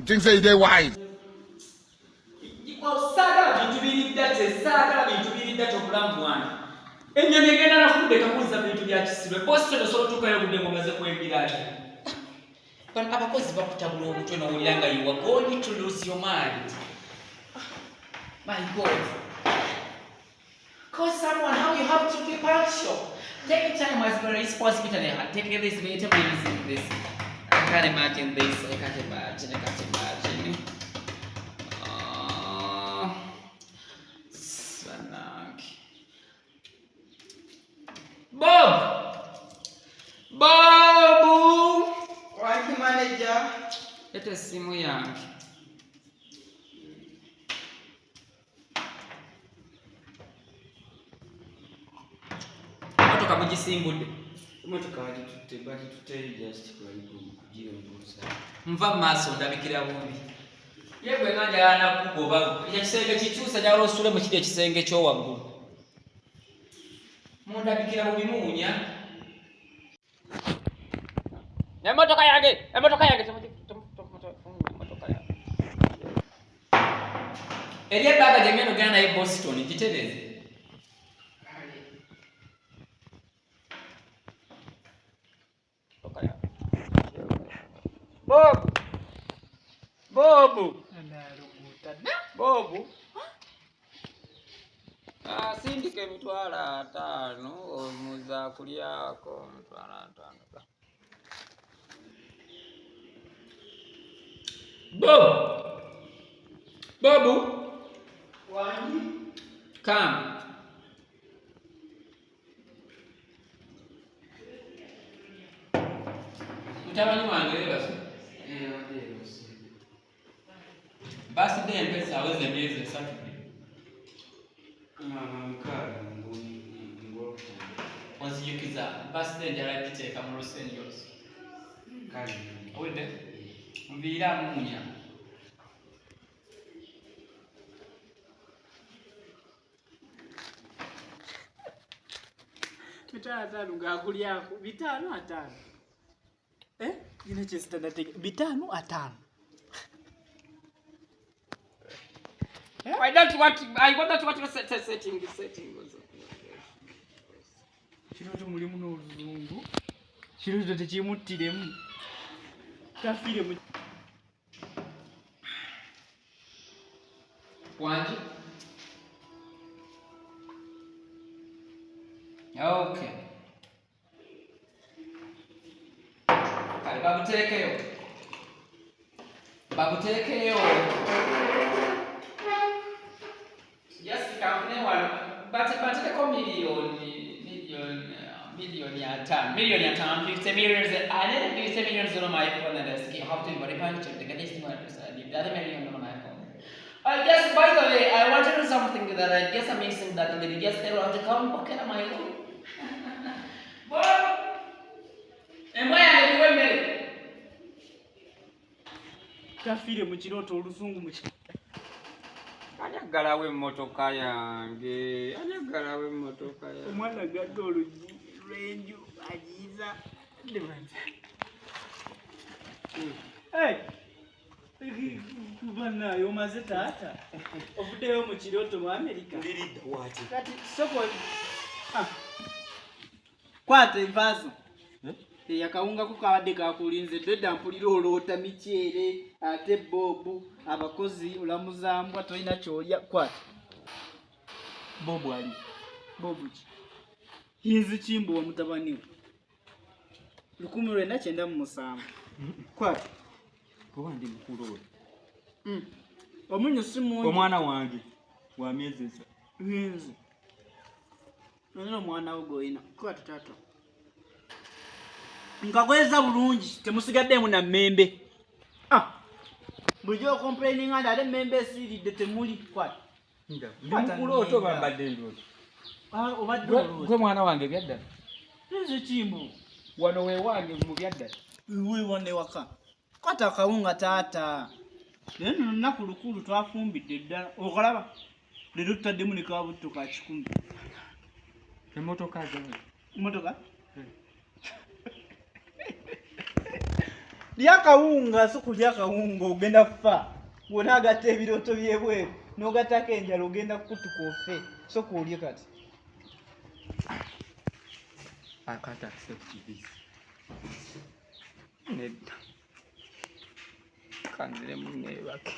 think say they wise? Saga bintu biridde saga bintu biridde obulamu bwange. Ennyonyi egenda nakudde kamuza bintu bya kisirwe. Boston osobotukayo budde ngomaze kwembiraje. But abakozi bakutabula omutwe n'owulira nga you are going to lose your mind. My God. Call someone how you have to be partial. Take time as a responsibility and take this vitamins in this. I can't imagine this. I can't imagine. Bob! Right, manager. Let us see my young. Motoka mugisimbudde. Motoka tutte just kugira mbuza. Nva maaso ndabikira bubi. Yegwe nganja yana kugoba. Ekisenge kikyusa jalo osule mu kiri ekisenge kyo waggulu. Mundabikira bubi muunya. Emotoka yange. Motoka yange. Eriye baga jengeno gana e Boston gitereze. Bob. Sindika emitwalo 5 omuza kulyako emitwalo 5. Bob. Wangi. Come. Mutabani wange basi. Basi de mpesa aweze miezi 3. Mkara ngo. Wazijukiza basi de njala kiteka mu Los Angeles. Kali. Owede. Mbira munya. Mitano ngakulyako 5 5. Ine chesita ndatege 5 5. I don't want to, I want to watch the setting. Chinoto mulimu n'oluzungu. Chinoto tekimuttiremu. Tafire mu. Wanji? Okay. Kale babutekeyo. Yes, company one, but the million ya time, 50 millions, I didn't 50 millions on my phone and I have to verify check the this one, the other million on my phone. Yes, by the way, I want to do something that I guess I'm missing that the guest they want to come pocket on my own. Bob, am I doing it? Tafire mu kiroto oluzungu mu kiroto. Anyagalawe motoka yange. Omwana gadde olugi lwenju ajiza ndibanza. Bana yo maze taata. Ovuddeyo mu kiroto mu America. Liridda wati. Kati soko. Kwata envaso. Yakawunga kukabadde kakulinze dda mpulira olota mikyere ate Bob abakozi olamuzambwa tolina kyolya kwata Bob ali Bob ki Hinzi Kimbowa mutabani 1997 kwata Kuba ndi mukulu omunyo simu omwana wange wa myezi 3 Hinzi nino mwana ugoina kwata tata Ngagweza bulungi temusigaddemu na mmembe. Bujo complaining and ade mmembe siridde temuli kwata. Mukulu oto bambadde ndoto. Obadde olwo. Gwe mwana wange byadda. Nze Kimbo. Wano we wange mu byadda. Uwe wone waka. Kwata kawunga taata. Neno naku lukulu twafumbidde ddala. Okolaba. Lero tutaddemu ne kabutto ka 10. Emotoka zawe. Motoka? Lya kawunga so kulya kawunga ogenda kufa. Wona agatta ebiroto byebweru n'ogattako enjala ogenda kukutuka ofe. So kulye kati. I can't accept this. Nedda. Kanzire munne bake.